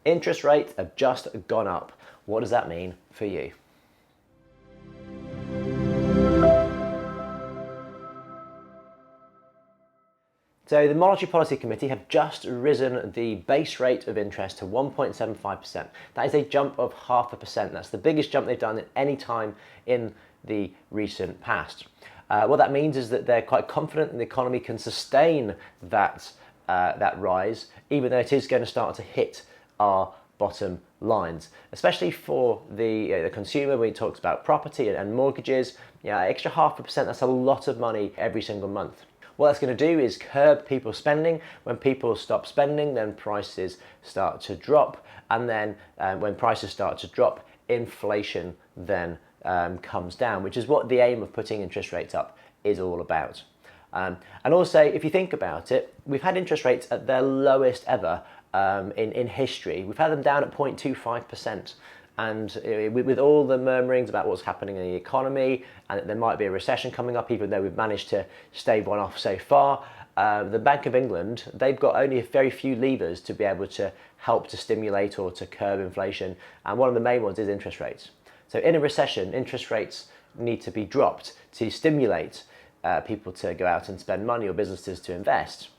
Interest rates have just gone up. What does that mean for you? So the Monetary Policy Committee have just risen the base rate of interest to 1.75%. That is a jump of 0.5%. That's the biggest jump they've done at any time in the recent past. What that means is that they're quite confident that the economy can sustain that rise, even though it is going to start to hit our bottom lines, especially for the consumer when he talks about property and mortgages. Extra 0.5%, that's a lot of money every single month. What that's going to do is curb people's spending. When people stop spending, then prices start to drop, and then when prices start to drop, inflation then comes down, which is what the aim of putting interest rates up is all about. And also, if you think about it, we've had interest rates at their lowest ever in history. We've had them down at 0.25%. And with all the murmurings about what's happening in the economy and that there might be a recession coming up, even though we've managed to stave one off so far, the Bank of England, they've got only a very few levers to be able to help to stimulate or to curb inflation. And one of the main ones is interest rates. So in a recession, interest rates need to be dropped to stimulate people to go out and spend money or businesses to invest.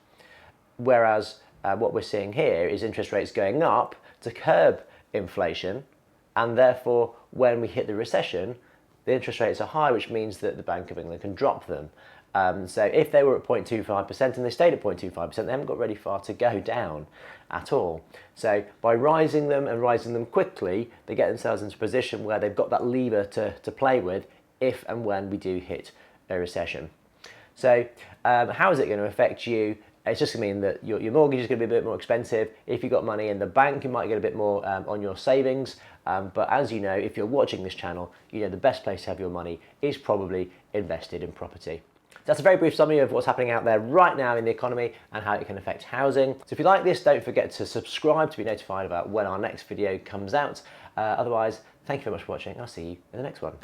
Whereas what we're seeing here is interest rates going up to curb inflation. And therefore, when we hit the recession, the interest rates are high, which means that the Bank of England can drop them. So if they were at 0.25% and they stayed at 0.25%, they haven't got really far to go down at all. So by rising them and rising them quickly, they get themselves into a position where they've got that lever to play with if and when we do hit a recession. So how is it going to affect you? It's just going to mean that your mortgage is going to be a bit more expensive. If you've got money in the bank, you might get a bit more on your savings. But as you know, if you're watching this channel, you know the best place to have your money is probably invested in property. That's a very brief summary of what's happening out there right now in the economy and how it can affect housing. So if you like this, don't forget to subscribe to be notified about when our next video comes out. Otherwise, thank you very much for watching. I'll see you in the next one.